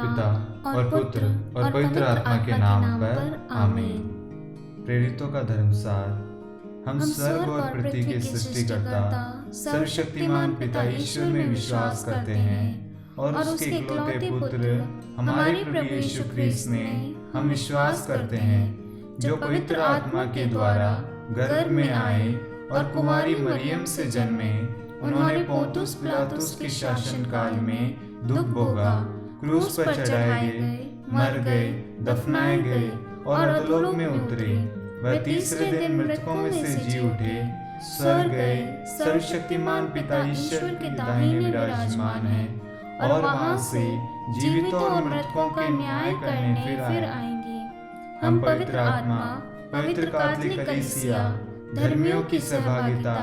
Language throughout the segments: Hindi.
पिता और पुत्र और पवित्र आत्मा के नाम पर आमीन। प्रेरितों का धर्मसार। हम स्वर्ग और पृथ्वी के सृष्टिकर्ता सर्वशक्तिमान पिता ईश्वर में विश्वास करते हैं और उसके इकलौते पुत्र हमारे प्रभु यीशु ख्रीस्त में हम विश्वास करते हैं, जो पवित्र आत्मा के द्वारा गर्भ में आए और कुमारी मरियम से जन्मे। उन्होंने पोंतुस पिलातुस के शासन काल में दुख भोगा, क्रूस पर चढ़ाए गए, मर गए, दफनाए गए और अधोलोक में उतरे। वह तीसरे दिन मृतकों में से जी उठे, स्वर्ग गए, सर्वशक्तिमान पिता ईश्वर के दाहिने विराजमान है और वहां से जीवितों और मृतकों के न्याय करने फिर आएंगे। हम पवित्र आत्मा, पवित्र कैथोलिक कलीसिया, धर्मियों की सहभागिता,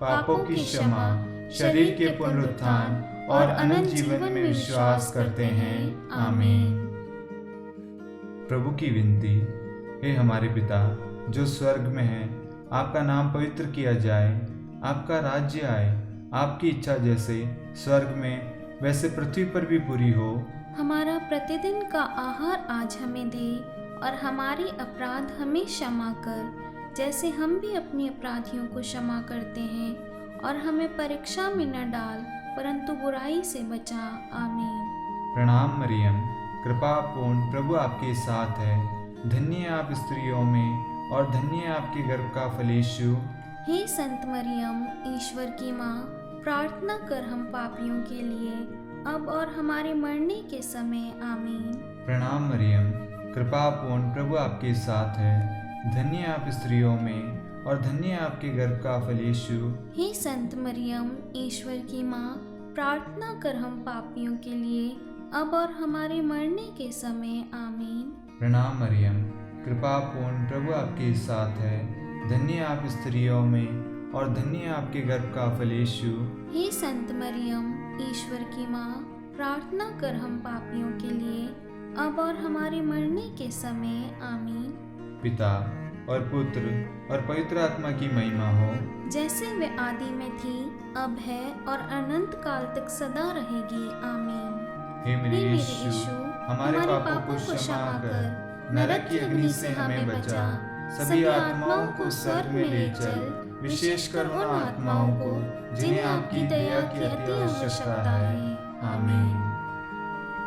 पापों की क्षमा, शरीर के पुनरुत्थान और अनंत जीवन में विश्वास करते हैं। आमीन। प्रभु की विनती। हे हमारे पिता जो स्वर्ग में है, आपका नाम पवित्र किया जाए, आपका राज्य आए, आपकी इच्छा जैसे स्वर्ग में वैसे पृथ्वी पर भी पूरी हो। हमारा प्रतिदिन का आहार आज हमें दे और हमारे अपराध हमें क्षमा कर, जैसे हम भी अपने अपराधियों को क्षमा करते हैं, और हमें परीक्षा में न डाल परंतु बुराई से बचा। आमीन। प्रणाम मरियम, कृपा पूर्ण प्रभु आपके साथ है। धन्य है आप स्त्रियों में और धन्य है आपके गर्भ का फल यीशु। हे संत मरियम, ईश्वर की माँ, प्रार्थना कर हम पापियों के लिए, अब और हमारे मरने के समय। आमीन। प्रणाम मरियम, कृपा पूर्ण प्रभु आपके साथ है। धन्य है आप स्त्रियों में और धन्य है आपके गर्भ का फल यीशु। हे संत मरियम, ईश्वर की माँ, प्रार्थना कर हम पापियों के लिए, अब और हमारे मरने के समय। आमीन। प्रणाम मरियम, कृपा पूर्ण प्रभु आपके साथ है। धन्य है आप स्त्रियों में और धन्य है आपके गर्भ का फल यीशु। हे संत मरियम, ईश्वर की माँ, प्रार्थना कर हम पापियों के लिए, अब और हमारे मरने के समय। आमीन। पिता और पुत्र और पवित्र आत्मा की महिमा हो, जैसे वे आदि में थी, अब है और अनंत काल तक सदा रहेगी। आमीन। हे मेरे यीशु, हमारे पापों को क्षमा कर, नरक की अग्नि से हमें बचा, सभी आत्माओं को स्वर्ग में ले चल, विशेषकर उन आत्माओं को जिन्हें आपकी दया की अति आवश्यकता है। आमीन।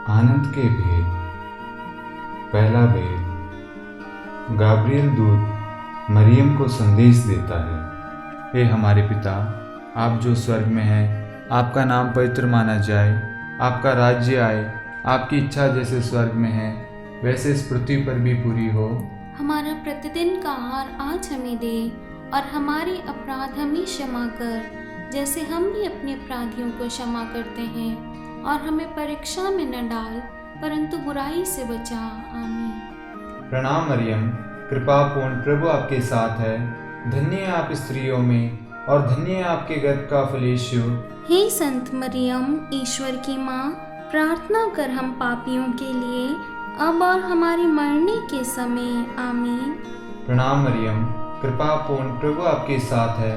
आनंद के भेद। पहला भेद। गाब्रियल दूत मरियम को संदेश देता है। हे हमारे पिता, आप जो स्वर्ग में हैं, आपका नाम पवित्र माना जाए, आपका राज्य आए, आपकी इच्छा जैसे स्वर्ग में है वैसे इस पृथ्वी पर भी पूरी हो। हमारा प्रतिदिन का आहार आज हमें दे और हमारे अपराध हमें क्षमा कर, जैसे हम भी अपने अपराधियों को क्षमा करते हैं, और हमें परीक्षा में न डाल परंतु बुराई से बचा। आमीन। प्रणाम मरियम, कृपा पूर्ण प्रभु आपके साथ है। धन्य है आप स्त्रियों में और धन्य है आपके गर्भ का फल यीशु। हे संत मरियम, ईश्वर की माँ, प्रार्थना कर हम पापियों के लिए, अब और हमारे मरने के समय। आमीन। प्रणाम मरियम, कृपा पूर्ण प्रभु आपके साथ है।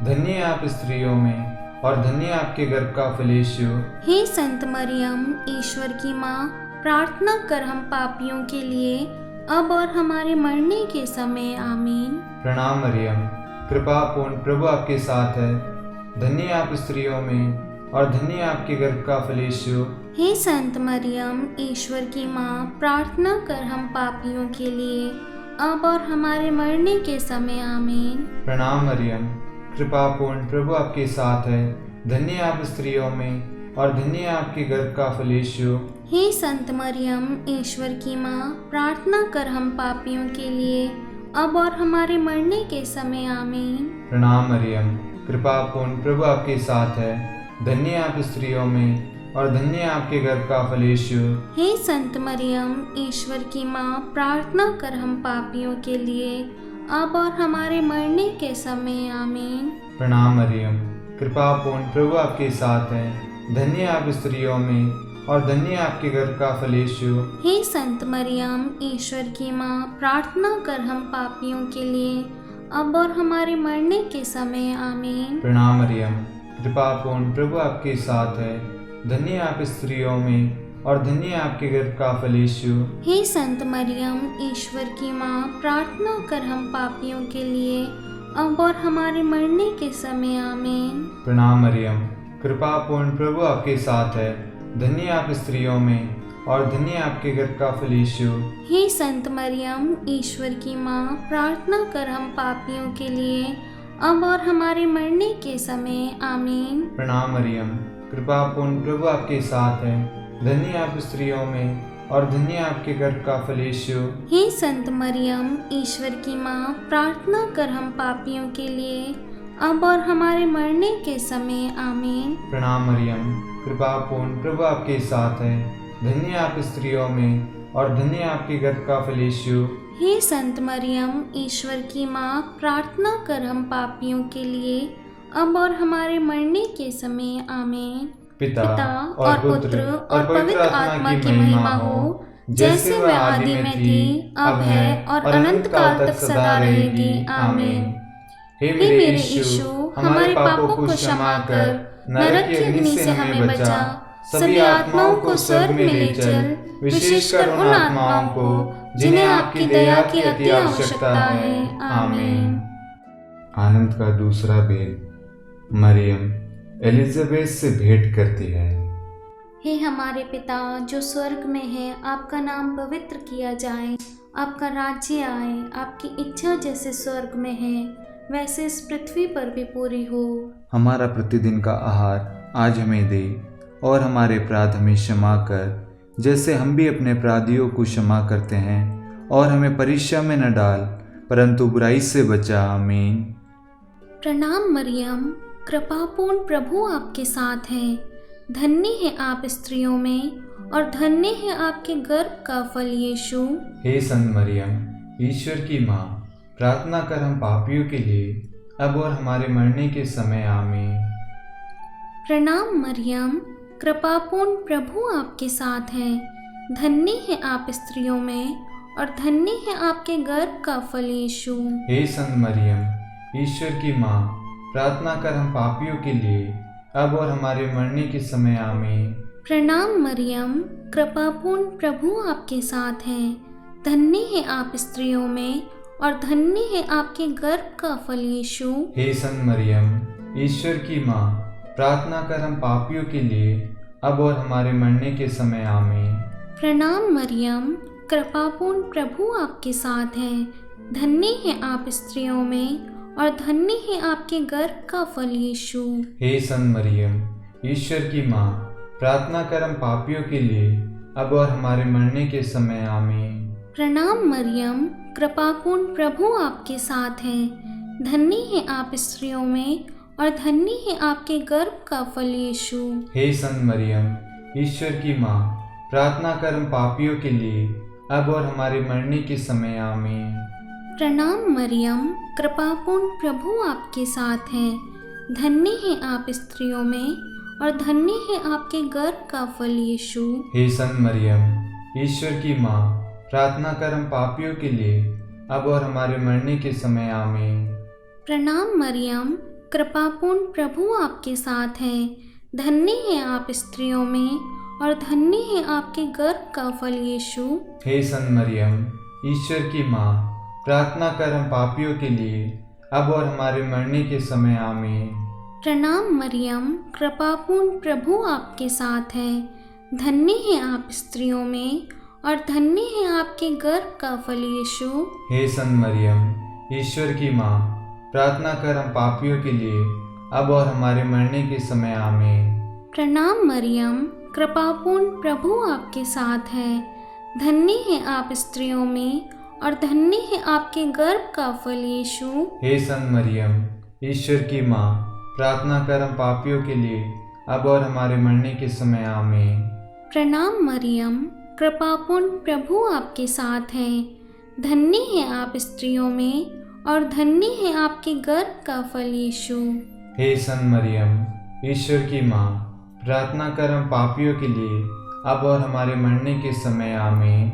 धन्य है आप स्त्रियों में और धन्य है आपके गर्भ का फल यीशु। हे संत मरियम, ईश्वर की माँ, प्रार्थना कर हम पापियों के लिए, अब और हमारे मरने के समय। आमीन। प्रणाम मरियम, कृपा पूर्ण प्रभु आपके साथ है। धन्य है आप स्त्रियों में और धन्य है आपके गर्भ का फल यीशु। हे संत मरियम, ईश्वर की माँ, प्रार्थना कर हम पापियों के लिए, अब और हमारे मरने के समय। आमीन। प्रणाम मरियम, कृपा पूर्ण प्रभु आपके साथ है। धन्य है आप स्त्रियों में और धन्य है आपके गर्भ का फल यीशु। हे संत मरियम, ईश्वर की माँ, प्रार्थना कर हम पापियों के लिए, अब और हमारे मरने के समय। आमीन। प्रणाम मरियम, कृपा पूर्ण प्रभु आपके साथ है। धन्य है आप स्त्रियों में और धन्य है आपके गर्भ का फल यीशु। हे संत मरियम, ईश्वर की माँ, प्रार्थना कर हम पापियों के लिए, अब और हमारे मरने के समय। आमीन। प्रणाम मरियम, कृपा पूर्ण प्रभु आपके साथ है। धन्य है आप स्त्रियों में और धन्य है आपके गर्भ का फल यीशु। हे संत मरियम, ईश्वर की माँ, प्रार्थना कर हम पापियों के लिए, अब और हमारे मरने के समय। आमीन। प्रणाम मरियम, कृपा पूर्ण प्रभु आपके साथ है। धन्य है आप स्त्रियों में और धन्य है आपके गर्भ का फल यीशु। हे संत मरियम, ईश्वर की माँ, प्रार्थना कर हम पापियों के लिए अब और हमारे मरने के समय। आमीन। प्रणाम मरियम, कृपा पूर्ण प्रभु आपके साथ है। धन्य आप स्त्रियों में और धन्य आपके गर्भ का फल यीशु। हे संत मरियम, ईश्वर की माँ, प्रार्थना कर हम पापियों के लिए अब और हमारे मरने के समय। आमीन। प्रणाम मरियम, कृपा पूर्ण प्रभु आपके साथ है। धन्य आप स्त्रियों में और धन्य आपके गर्भ का फल यीशु। हे संत मरियम, ईश्वर की माँ, प्रार्थना कर हम पापियों के लिए अब और हमारे मरने के समय। आमीन। प्रणाम मरियम, कृपा पूर्ण प्रभु आपके साथ है। धन्य आप स्त्रियों में और धन्य आपके गर्भ का फल यीशु। हे संत मरियम, ईश्वर की माँ, प्रार्थना कर हम पापियों के लिए अब और हमारे मरने के समय। आमीन। पिता और पुत्र और पवित्र आत्मा की महिमा हो, जैसे वह आदि में थी, अब है और अनंत काल तक सदा रहेगी। आमीन। हे मेरे यीशु, हमारे पापों को क्षमा कर, नरक की अग्नि से हमें बचा, सभी आत्माओं को स्वर्ग में ले चल, विशेषकर उन आत्माओं को जिन्हें आपकी दया की अति आवश्यकता है। आमीन। आनंद का दूसरा भेद, मरियम एलिजाबेथ से भेंट करती है। हे हमारे पिता जो स्वर्ग में है, आपका नाम पवित्र किया जाए, आपका राज्य आए, आपकी इच्छा जैसे स्वर्ग में है वैसे इस पृथ्वी पर भी पूरी हो। हमारा प्रतिदिन का आहार आज हमें दे, और हमारे अपराध हमें क्षमा कर, जैसे हम भी अपने अपराधियों को क्षमा करते हैं, और हमें परीक्षा में न डाल, परंतु बुराई से बचा। आमीन। प्रणाम मरियम, कृपापूर्ण प्रभु आपके साथ है। धन्य है आप स्त्रियों में और धन्य है आपके गर्भ का फल यीशु। हे संत मरियम, ईश्वर की माँ, प्रार्थना कर हम पापियों के लिए अब और हमारे मरने के समय। आमीन। प्रणाम मरियम, कृपापूर्ण प्रभु आपके साथ है। धन्य है आप स्त्रियों में और धन्य है आपके गर्भ का फल यीशु। हे संत मरियम, ईश्वर की माँ, प्रार्थना कर हम पापियों के लिए अब और हमारे मरने के समय। आमीन। प्रणाम मरियम, कृपापूर्ण प्रभु आपके साथ है। धन्य है आप स्त्रियों में और धन्य है आपके गर्भ का फल यीशु। हे संत मरियम, ईश्वर की माँ, प्रार्थना कर हम पापियों के लिए अब और हमारे मरने के समय। आमीन। प्रणाम मरियम, कृपापूर्ण प्रभु आपके साथ है। धन्य है आप स्त्रियों में और धन्य है आपके गर्भ का फल यीशु। हे संत मरियम, ईश्वर की माँ, प्रार्थना कर हम पापियों के लिए अब और हमारे मरने के समय। आमीन। प्रणाम मरियम, कृपापूर्ण प्रभु आपके साथ है। धन्य है आप स्त्रियों में और धन्य है आपके गर्भ का फल यीशु। हे संत मरियम, ईश्वर की माँ, प्रार्थना कर हम पापियों के लिए अब और हमारे मरने के समय। आमीन। प्रणाम मरियम, कृपापूर्ण प्रभु आपके साथ है। धन्य है आप स्त्रियों में और धन्य है आपके गर्भ का फल यीशु। हे संत मरियम, ईश्वर की माँ, प्रार्थना कर हम पापियों के लिए अब और हमारे मरने के समय। आमीन। प्रणाम मरियम, कृपापूर्ण प्रभु आपके साथ है। धन्य है आप स्त्रियों में और धन्य है आपके गर्भ का फल यीशु। हे संत मरियम, ईश्वर की माँ, प्रार्थना कर हम पापियों के लिए अब और हमारे मरने के समय। आमीन। प्रणाम मरियम, कृपापूर्ण प्रभु आपके साथ है। धन्य है आप स्त्रियों में और धन्य है आपके गर्भ का फल यीशु। हे संत मरियम, ईश्वर की माँ, प्रार्थना कर हम पापियों के लिए अब और हमारे मरने के समय। आमीन। प्रणाम मरियम, कृपापूर्ण प्रभु आपके साथ है। धन्य है आप स्त्रियों में और धन्य है आपके गर्भ का फल यीशु। हे संत मरियम, ईश्वर की माँ, प्रार्थना कर हम पापियों के लिए अब और हमारे मरने के समय। आमीन। प्रणाम मरियम, कृपापूर्ण प्रभु आपके साथ है। धन्य है आप स्त्रियों में और धन्य है आपके गर्भ का फल यीशु। हे संत मरियम, ईश्वर की माँ, प्रार्थना कर हम पापियों के लिए अब और हमारे मरने के समय। आमीन।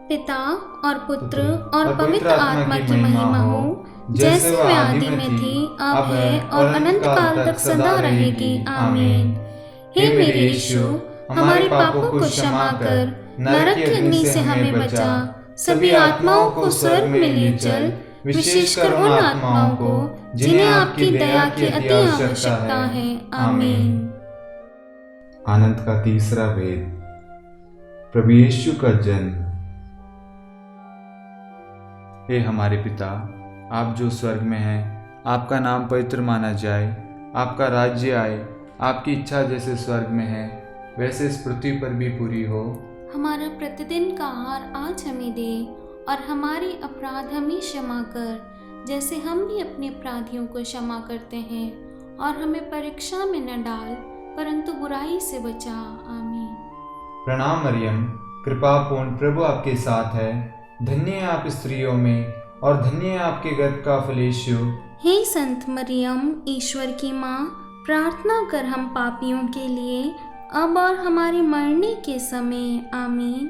पिता और पुत्र और पवित्र आत्मा की महिमा हो, जैसे वह आदि में थी, अब है और अनंत काल तक सदा रहेगी। आमीन। हे मेरे यीशु, हमारे पापों को क्षमा कर नरक की अग्नि से हमें बचा, सभी आत्माओं को स्वर्ग में ले चल, विशेषकर उन आत्माओं को जिन्हें आपकी दया की अति आवश्यकता है। आमीन। आनंद का तीसरा वेद, प्रभु यीशु का जन्म। हे हमारे पिता, आप जो स्वर्ग में हैं, आपका नाम पवित्र माना जाए, आपका राज्य आए, आपकी इच्छा जैसे स्वर्ग में है वैसे इस पृथ्वी पर भी पूरी हो। हमारा प्रतिदिन का आहार आज हमें दे, और हमारे अपराध हमें क्षमा कर, जैसे हम भी अपने अपराधियों को क्षमा करते हैं, और हमें परीक्षा में न डाल, परंतु बुराई से बचा। आमीन। प्रणाम मरियम, कृपा पूर्ण प्रभु आपके साथ है, धन्य है आप स्त्रियों में और धन्य है आपके गर्भ का फल यीशु। हे संत मरियम, ईश्वर की माँ, प्रार्थना कर हम पापियों के लिए, अब और हमारे मरने के समय। आमीन।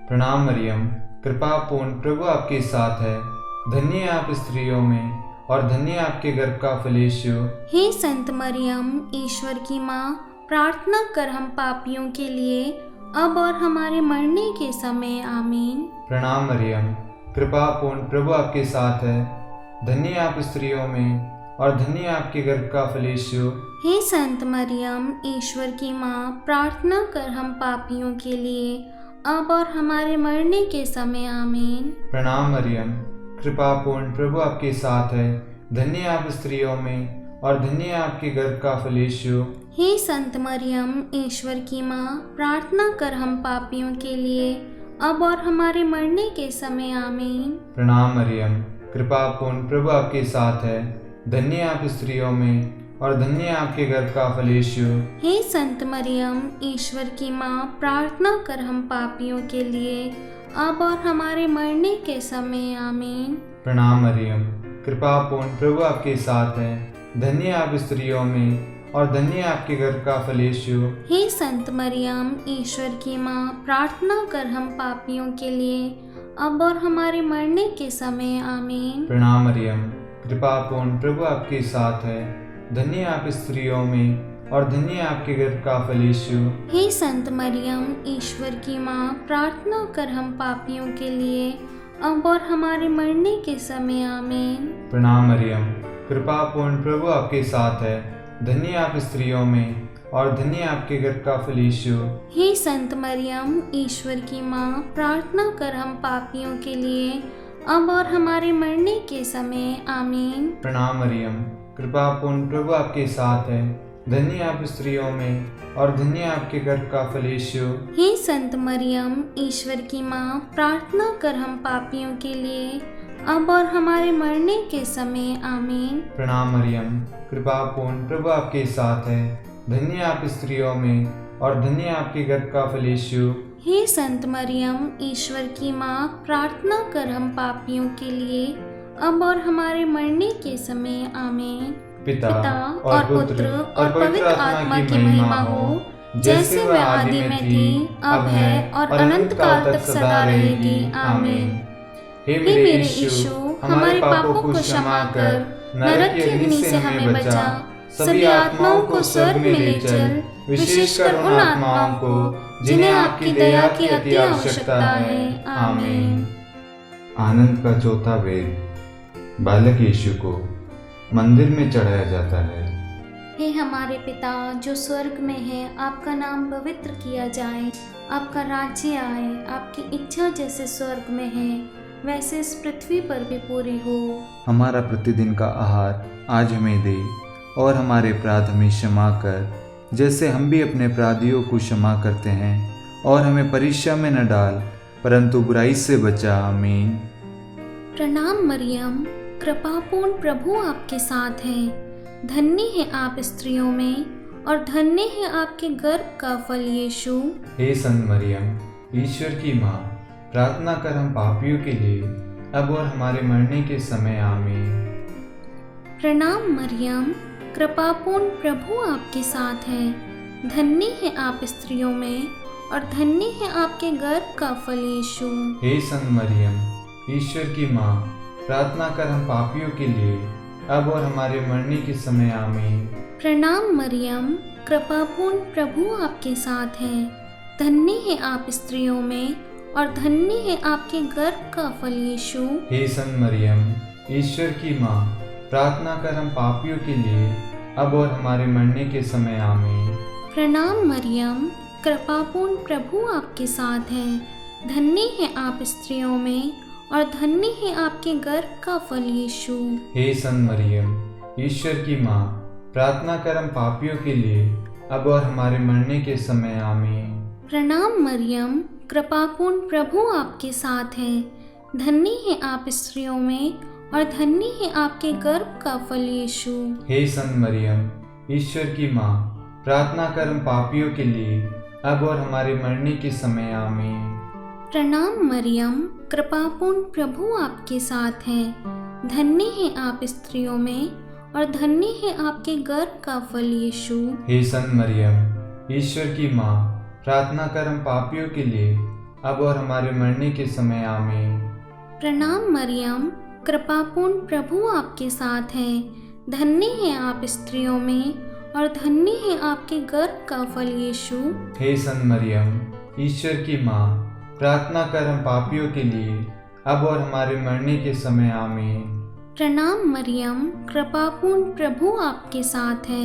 प्रणाम मरियम, कृपा पूर्ण प्रभु आपके साथ है, धन्य है आप स्त्रियों में और धन्य है आपके गर्भ का फल यीशु। हे संत मरियम, ईश्वर की माँ, प्रार्थना कर हम पापियों के लिए, अब और हमारे मरने के समय। आमीन। प्रणाम मरियम, कृपा पूर्ण प्रभु आपके साथ है, धन्य है आप स्त्रियों में और धन्य है आपके गर्भ का फल यीशु। हे संत मरियम, ईश्वर की माँ, प्रार्थना कर हम पापियों के लिए, अब और हमारे मरने के समय। आमीन। प्रणाम मरियम, कृपा पूर्ण प्रभु आपके साथ है, धन्य है आप स्त्रियों में और धन्य है आपके गर्भ का फल यीशु। हे संत मरियम, ईश्वर की माँ, प्रार्थना कर हम पापियों के लिए, अब और हमारे मरने के समय। आमीन। प्रणाम मरियम, कृपा पूर्ण प्रभु आपके साथ है, धन्य है आप स्त्रियों में और धन्य है आपके गर्भ का फल यीशु। हे संत मरियम, ईश्वर की माँ, प्रार्थना कर हम पापियों के लिए, अब और हमारे मरने के समय। आमीन। प्रणाम मरियम, कृपा पूर्ण प्रभु आपके साथ है, धन्य है आप स्त्रियों में और धन्य है आपके गर्भ का फल यीशु। हे संत मरियम, ईश्वर की माँ, प्रार्थना कर हम पापियों के लिए, अब और हमारे मरने के समय। आमीन। प्रणाम मरियम, कृपा पूर्ण प्रभु आपके साथ है, धन्य है आप स्त्रियों में और धन्य है आपके गर्भ का फल यीशु। हे संत मरियम, ईश्वर की माँ, प्रार्थना कर हम पापियों के लिए, अब और हमारे मरने के समय। आमीन। प्रणाम मरियम, कृपा पूर्ण प्रभु आपके साथ है, धन्य है आप स्त्रियों में और धन्य है आपके गर्भ का फल यीशु। हे संत मरियम, ईश्वर की माँ, प्रार्थना कर हम पापियों के लिए, अब और हमारे मरने के समय। आमीन। प्रणाम मरियम, कृपा पूर्ण प्रभु आपके साथ है, धन्य है आप स्त्रियों में और धन्य है आपके गर्भ का फल यीशु। हे संत मरियम, ईश्वर की माँ, प्रार्थना कर हम पापियों के लिए, अब और हमारे मरने के समय। आमीन। प्रणाम मरियम, कृपा पूर्ण प्रभु आपके साथ है, धन्य है आप स्त्रियों में और धन्य है आपके गर्भ का फल यीशु। हे संत मरियम, ईश्वर की माँ, प्रार्थना कर हम पापियों के लिए, अब और हमारे मरने के समय। आमीन। पिता और पुत्र और पवित्र आत्मा की महिमा हो, जैसे वह आदि में थी, अब है और अनंत काल तक सदा रहेगी। आमीन। हे मेरे यीशु, हमारे पापों को क्षमा कर नरक की अग्नि से हमें बचा, सभी आत्माओं को स्वर्ग में ले चल, विशेषकर उन आत्माओं को जिन्हें आपकी दया की अति आवश्यकता है। आमीन। आनंद का चौथा वेद, बालक यीशु को मंदिर में चढ़ाया जाता है। हे हमारे पिता जो स्वर्ग में है, आपका नाम पवित्र किया जाए, आपका राज्य आए, आपकी इच्छा जैसे स्वर्ग में है वैसे इस पृथ्वी पर भी पूरी हो। हमारा प्रतिदिन का आहार आज हमें दे, और हमारे अपराध हमें क्षमा कर, जैसे हम भी अपने अपराधियों को क्षमा करते हैं, और हमें परीक्षा में न डाल, परंतु बुराई से बचा। आमीन। प्रणाम मरियम, कृपापूर्ण प्रभु आपके साथ हैं, धन्य है आप स्त्रियों में और धन्य है आपके गर्भ का फल यीशु। हे संत मरियम, ईश्वर की माँ, प्रार्थना कर हम पापियों के लिए, अब और हमारे मरने के समय। आमीन। प्रणाम मरियम, कृपापूर्ण प्रभु आपके साथ है, धन्य है आप स्त्रियों में और धन्य है आपके गर्भ का फल यीशु। हे संत मरियम, ईश्वर की माँ, प्रार्थना कर हम पापियों के लिए, अब और हमारे मरने के समय। आमीन। प्रणाम मरियम, कृपापूर्ण प्रभु आपके साथ है, धन्य है आप स्त्रियों में और धन्य है आपके गर्भ का फल यीशु। हे संत मरियम, ईश्वर की माँ, प्रार्थना कर हम पापियों के लिए अब और हमारे मरने के समय आमीन। प्रणाम मरियम, कृपापूर्ण प्रभु आपके साथ है। धन्य है आप स्त्रियों में और धन्य है आपके गर्भ का फल यीशु। हे संत मरियम, ईश्वर की माँ, प्रार्थना कर हम पापियों के लिए अब और हमारे मरने के समय आमीन। प्रणाम मरियम, कृपापूर्ण प्रभु आपके साथ है। धन्य है आप स्त्रियों में और धन्य है आपके गर्भ का फल यीशु। हे संत मरियम, ईश्वर की माँ, प्रार्थना कर हम पापियों के लिए अब और हमारे मरने के समय आमीन। प्रणाम मरियम, कृपापूर्ण प्रभु आपके साथ है। धन्य है आप स्त्रियों में और धन्य है आपके गर्भ का फल यीशु। हे संत मरियम, ईश्वर की माँ, प्रार्थना कर हम पापियों के लिए अब और हमारे मरने के समय आमीन। प्रणाम मरियम, कृपापूर्ण प्रभु आपके साथ है। धन्य है आप स्त्रियों में और धन्य है आपके गर्भ का फल यीशु। हे संत मरियम, ईश्वर की माँ, प्रार्थना कर हम पापियों के लिए अब और हमारे मरने के समय आमीन। प्रणाम मरियम, कृपापूर्ण प्रभु आपके साथ है।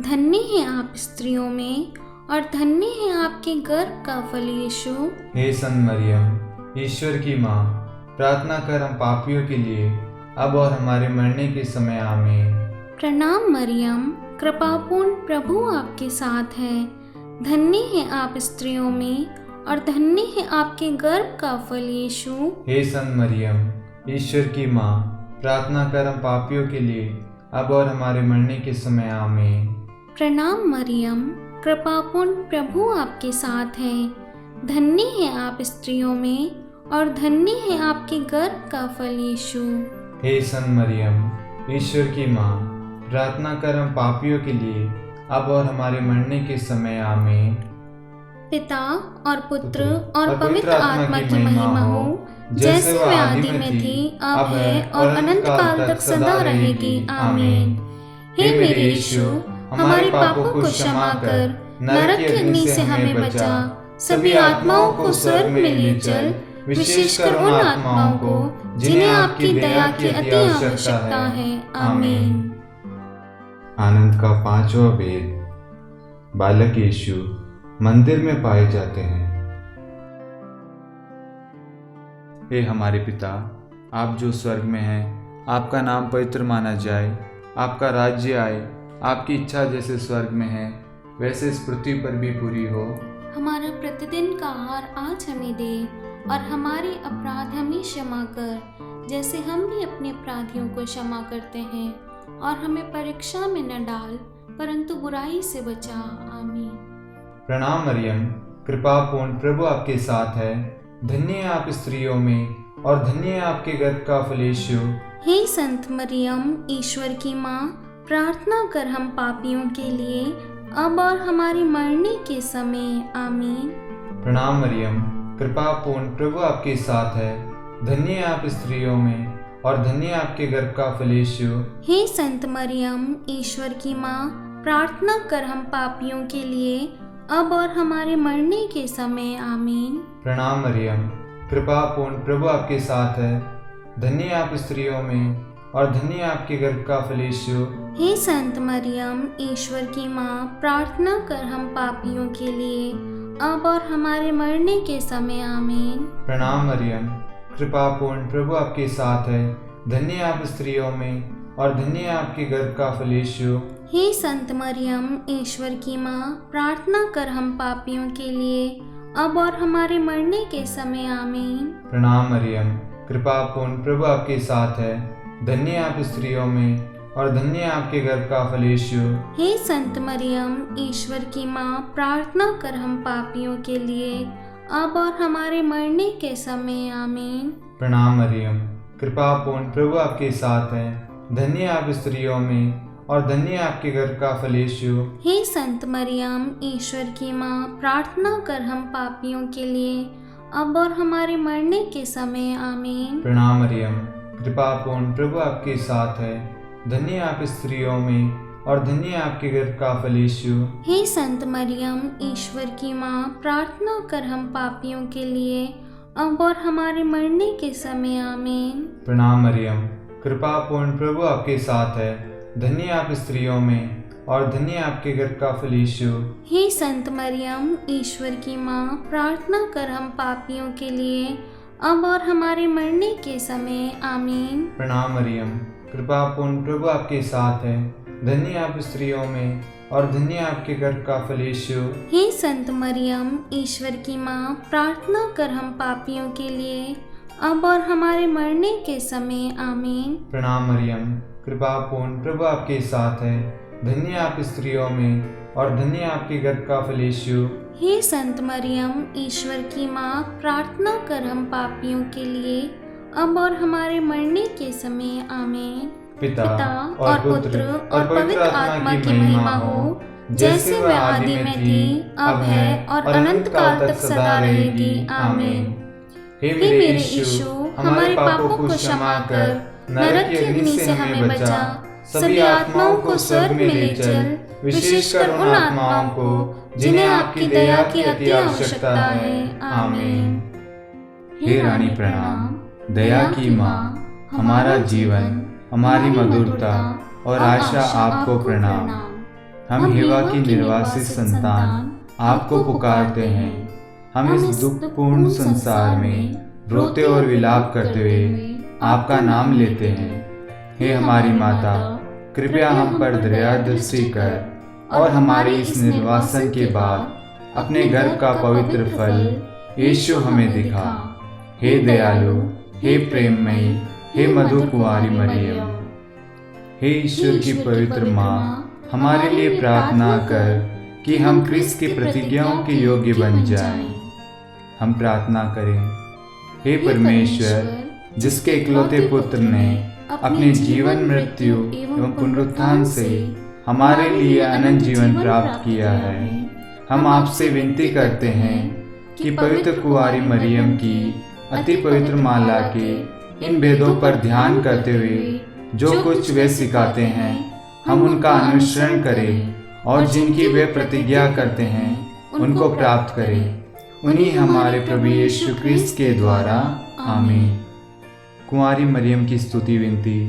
धन्य है आप स्त्रियों में और धन्य है आपके गर्भ का फल यीशु। हे संत मरियम, ईश्वर की माँ, प्रार्थना कर हम पापियों के लिए अब और हमारे मरने के समय आमीन। प्रणाम मरियम, कृपापूर्ण प्रभु आपके साथ है। धन्य है आप स्त्रियों में और धन्य है आपके गर्भ का फल यीशु। हे संत मरियम, ईश्वर की माँ, प्रार्थना कर हम पापियों के लिए अब और हमारे मरने के समय आमीन। प्रणाम मरियम, कृपापूर्ण प्रभु आपके साथ है। धन्य है आप स्त्रियों में और धन्य है आपके गर्भ का फल यीशु। हे संत मरियम, ईश्वर की माँ, प्रार्थना कर हम पापियों के लिए अब और हमारे मरने के समय आमीन। पिता और पुत्र और पवित्र आत्मा की महिमा हो, जैसे वह आदि में थी, अब है और अनंत काल तक सदा रहेगी। आमीन। हे मेरे यीशु, हमारे पापों को क्षमा कर नरक की अग्नि से हमें बचा, सभी आत्माओं को स्वर्ग में ले चल, विशेषकर उन आत्माओं को जिन्हें आपकी दया की अति आवश्यकता है। आमीन। आनंद का पांचवा भेद, बालक यीशु मंदिर में पाए जाते हैं। हे हमारे पिता, आप जो स्वर्ग में हैं, आपका नाम पवित्र माना जाए, आपका राज्य आए, आपकी इच्छा जैसे स्वर्ग में है वैसे इस पृथ्वी पर भी पूरी हो। हमारा प्रतिदिन का आहार आज हमें दे और हमारे अपराध हमें क्षमा कर, जैसे हम भी अपने अपराधियों को क्षमा करते हैं, और हमें परीक्षा में न डाल परंतु बुराई से बचा। आमीन। प्रणाम मरियम, कृपा पूर्ण प्रभु आपके साथ है। धन्य है आप स्त्रियों में और धन्य है आपके गर्भ का फल यीशु। हे संत मरियम, ईश्वर की माँ, प्रार्थना कर हम पापियों के लिए अब और हमारे मरने के समय। आमीन। प्रणाम मरियम, कृपा पूर्ण प्रभु आपके साथ है। धन्य है आप स्त्रियों में और धन्य है आपके गर्भ का फल यीशु। हे संत मरियम, ईश्वर की माँ, प्रार्थना कर हम पापियों के लिए अब और हमारे मरने के समय। आमीन। प्रणाम मरियम, कृपा पूर्ण प्रभु आपके साथ है। धन्य है आप स्त्रियों में और धन्य है आपके गर्भ का फल यीशु। हे संत मरियम, ईश्वर की माँ, प्रार्थना कर हम पापियों के लिए अब और हमारे मरने के समय। आमीन। प्रणाम मरियम, कृपा पूर्ण प्रभु आपके साथ है। धन्य है आप स्त्रियों में और धन्य है आपके गर्भ का फल यीशु। हे संत मरियम, ईश्वर की माँ, प्रार्थना कर हम पापियों के लिए अब और हमारे मरने के समय। आमीन। प्रणाम मरियम, कृपा पूर्ण प्रभु आपके साथ है। धन्य है आप स्त्रियों में और धन्य है आपके गर्भ का फल यीशु। हे संत मरियम, ईश्वर की माँ, प्रार्थना कर हम पापियों के लिए अब और हमारे मरने के समय। आमीन। प्रणाम मरियम, कृपा पूर्ण प्रभु आपके साथ है। धन्य है आप स्त्रियों में और धन्य है आपके गर्भ का फल यीशु। हे संत मरियम, ईश्वर की माँ, प्रार्थना कर हम पापियों के लिए अब और हमारे मरने के समय। आमीन। प्रणाम मरियम, कृपा पूर्ण प्रभु आपके साथ है। धन्य है आप स्त्रियों में और धन्य है आपके गर्भ का फल यीशु। हे संत मरियम, ईश्वर की माँ, प्रार्थना कर हम पापियों के लिए अब और हमारे मरने के समय। आमीन। प्रणाम मरियम, कृपा पूर्ण प्रभु आपके साथ है। धन्य आप स्त्रियों में और धन्य आपके गर्भ का फल यीशु। हे संत मरियम, ईश्वर की माँ, प्रार्थना कर हम पापियों के लिए अब और हमारे मरने के समय। आमीन। प्रणाम मरियम, कृपा पूर्ण प्रभु आपके साथ है। धन्य आप स्त्रियों में और धन्य आपके गर्भ का फल यीशु। हे संत मरियम, ईश्वर की माँ, प्रार्थना कर हम पापियों के लिए अब और हमारे मरने के समय। आमीन। प्रणाम मरियम, कृपा पूर्ण प्रभु आपके साथ है। धन्य आप स्त्रियों में और धन्य आपके गर्भ का फल यीशु। हे संत मरियम, ईश्वर की माँ, प्रार्थना कर हम पापियों के लिए अब और हमारे मरने के समय। आमीन। पिता और पुत्र और पवित्र आत्मा की महिमा हो, जैसे वह आदि में थी, अब है और अनंत काल तक सदा रहेगी। आमीन। हे मेरे यीशु, हमारे पापों को क्षमा कर, नरक की अग्नि से हमें बचा, सभी आत्माओं को स्वर्ग में ले चल, विशेषकर उन आत्माओं को जिन्हें आपकी दया की अति आवश्यकता है। आमीन। हे रानी प्रणाम, दया की माँ, हमारा जीवन, हमारी मधुरता और आशा आपको प्रणाम। हम हेवा की निर्वासित संतान आपको पुकारते हैं। हम इस दुखपूर्ण संसार में रोते और विलाप करते हुए आपका नाम लेते हैं। हे हमारी माता, कृपया हम पर दया दृष्टि कर और हमारे इस निर्वासन के बाद अपने गर्भ का पवित्र फल यीशु हमें दिखा। हे दयालु, हे प्रेममयी, हे मधु कुंवारी मरियम, हे ईश्वर की पवित्र माँ, हमारे लिए प्रार्थना कर कि हम क्रिस्त की प्रतिज्ञाओं के योग्य बन जाएं। हम प्रार्थना करें। हे परमेश्वर, जिसके इकलौते पुत्र ने अपने जीवन, मृत्यु एवं पुनरुत्थान से हमारे लिए अनंत जीवन प्राप्त किया है, हम आपसे विनती करते हैं कि पवित्र कुंवारी मरियम की अति पवित्र माला के इन भेदों पर ध्यान करते हुए जो कुछ वे सिखाते हैं, हम उनका अनुसरण करें और जिनकी वे प्रतिज्ञा करते हैं उनको प्राप्त करें। उन्हीं हमारे प्रभु यीशु क्रिस्त के द्वारा। आमीन। कुंवारी मरियम की स्तुति विनती।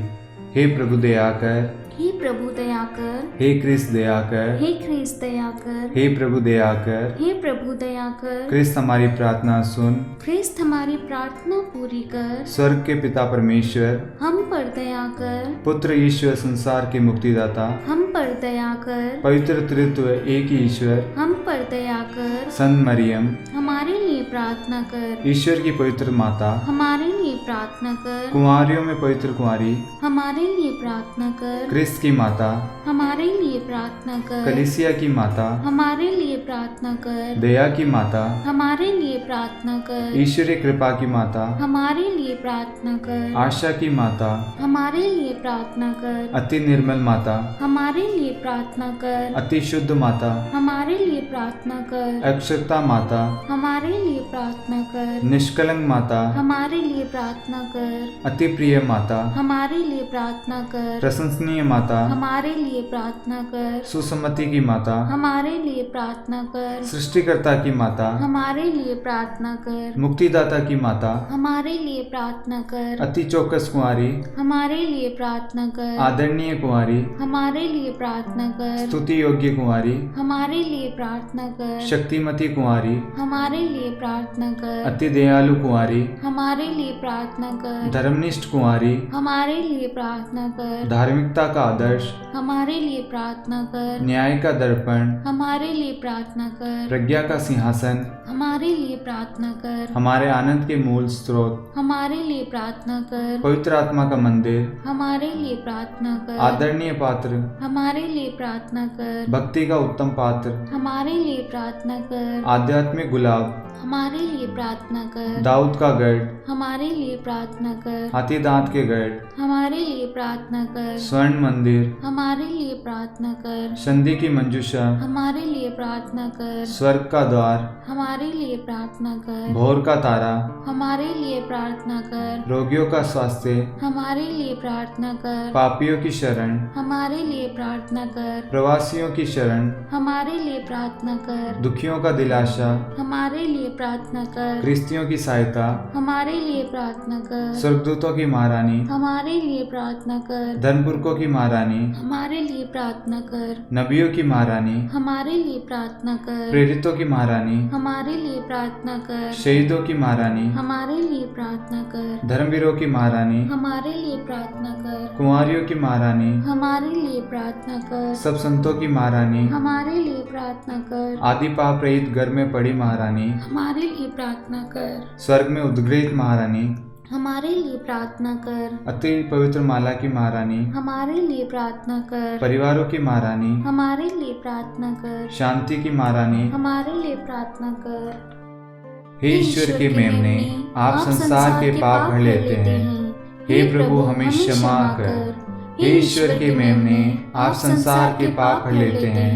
हे प्रभु दया कर, हे प्रभु दया कर, हे क्रिस्त दया कर, हे क्रिस्त दया कर, हे प्रभु दया कर, हे प्रभु दया कर। क्रिस्त हमारी प्रार्थना सुन, क्रिस्त हमारी प्रार्थना पूरी कर। स्वर्ग के पिता परमेश्वर, हम पर दया कर। पुत्र ईश्वर संसार के मुक्तिदाता, हम पर दया कर। पवित्र त्रित्व एक ही ईश्वर, हम पर दया कर। संत मरियम, हमारे लिए प्रार्थना कर। ईश्वर की पवित्र माता, हमारे लिए प्रार्थना कर। कुंवारियों में पवित्र कुंवारी, हमारे लिए प्रार्थना कर। क्रिस्त की माता, हमारे लिए प्रार्थना कर। कलीसिया की माता, हमारे लिए प्रार्थना कर। दया की माता, हमारे लिए प्रार्थना कर। ईश्वरीय कृपा की माता, हमारे लिए प्रार्थना कर। आशा की माता, हमारे लिए प्रार्थना कर। अति निर्मल माता, हमारे लिए प्रार्थना कर। अति शुद्ध माता, हमारे लिए प्रार्थना कर। अक्षरता माता, हमारे लिए प्रार्थना कर। निष्कलंक माता, हमारे लिए प्रार्थना कर। अति प्रिय माता, हमारे लिए प्रार्थना कर। प्रशंसनीय माता, हमारे लिए प्रार्थना कर। सुसम्मति की माता, हमारे लिए प्रार्थना कर। सृष्टिकर्ता की माता, हमारे लिए प्रार्थना कर। मुक्तिदाता की माता, हमारे लिए प्रार्थना कर। अति चौकस कुंवारी, हमारे लिए प्रार्थना कर। आदरणीय कुंवारी, हमारे लिए प्रार्थना कर। स्तुति योग्य कुंवारी, हमारे लिए प्रार्थना कर। शक्तिमती कुंवारी, हमारे लिए प्रार्थना कर। अति दयालु कुंवारी, हमारे लिए प्रार्थना कर। धर्मनिष्ठ कुंवारी, हमारे लिए प्रार्थना कर। धार्मिकता का आदर्श, हमारे लिए प्रार्थना कर। न्याय का दर्पण, हमारे लिए प्रार्थना कर। प्रज्ञा का सिंहासन, हमारे लिए प्रार्थना कर। हमारे आनंद के मूल स्रोत, हमारे लिए प्रार्थना कर। पवित्र आत्मा का मंदिर, हमारे लिए प्रार्थना कर। आदरणीय पात्र, हमारे लिए प्रार्थना कर। भक्ति का उत्तम पात्र, हमारे लिए प्रार्थना कर। आध्यात्मिक गुलाब, हमारे लिए प्रार्थना कर। दाऊद का गढ़, हमारे लिए प्रार्थना कर। हाथी दांत के गढ़, हमारे लिए प्रार्थना कर। स्वर्ण मंदिर, हमारे लिए प्रार्थना कर। संधि की मंजूषा, हमारे लिए प्रार्थना कर। स्वर्ग का द्वार, हमारे लिए प्रार्थना कर। भोर का तारा, हमारे लिए प्रार्थना कर। रोगियों का स्वास्थ्य, हमारे लिए प्रार्थना कर। पापियों की शरण, हमारे लिए प्रार्थना कर। प्रवासियों की शरण, हमारे लिए प्रार्थना कर। दुखियों का दिलासा, हमारे लिए प्रार्थना कर। गृहस्थियों की सहायता, हमारे लिए प्रार्थना कर। स्वर्गदूतों की महारानी, हमारे लिए प्रार्थना कर। धर्मपुरखों की महारानी, हमारे लिए प्रार्थना कर। नबियों की महारानी, हमारे लिए प्रार्थना कर। प्रेरितों की महारानी, हमारे लिए प्रार्थना कर। शहीदों की महारानी, हमारे लिए प्रार्थना कर। धर्मवीरों की महारानी, हमारे लिए प्रार्थना कर। कुंवारियों की महारानी, हमारे लिए प्रार्थना कर। सब संतों की महारानी, हमारे लिए प्रार्थना कर। आदि पाप रहित घर में पड़ी महारानी, हमारे लिए प्रार्थना कर। स्वर्ग में उद्गृहित महारानी, हमारे लिए प्रार्थना कर। अति पवित्र माला की महारानी, हमारे लिए प्रार्थना कर। परिवारों की महारानी, हमारे लिए प्रार्थना कर। शांति की महारानी, हमारे लिए प्रार्थना कर। हे ईश्वर के मेमने, आप संसार के पाप भर लेते हैं, हे प्रभु हमें क्षमा कर। हे ईश्वर के मेमने, आप संसार के पाप भर लेते हैं,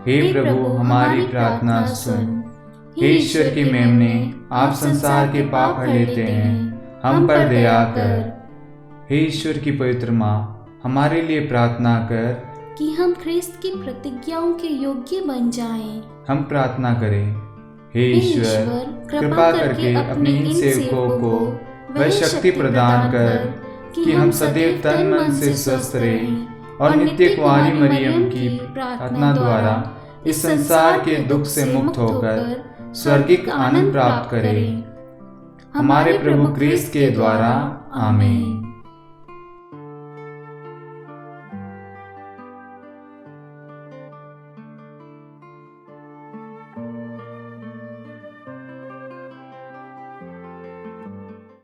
हे प्रभु हमारी प्रार्थना सुन। हे ईश्वर के मेमने, आप संसार के पाप भर लेते हैं, हम पर दया कर। हे ईश्वर की पवित्र माँ, हमारे लिए प्रार्थना कर कि हम ख्रिस्त की प्रतिज्ञाओं के योग्य बन जाएं। हम प्रार्थना करें। हे ईश्वर, कृपा करके अपने इन सेवकों को वह शक्ति प्रदान कर कि हम सदैव तन मन से स्वस्थ रहें और नित्य कुंवारी मरियम की प्रार्थना द्वारा इस संसार के दुख से मुक्त होकर स्वर्गिक आनंद प्राप्त करें। हमारे प्रभु क्रिस्त के द्वारा, आमीन।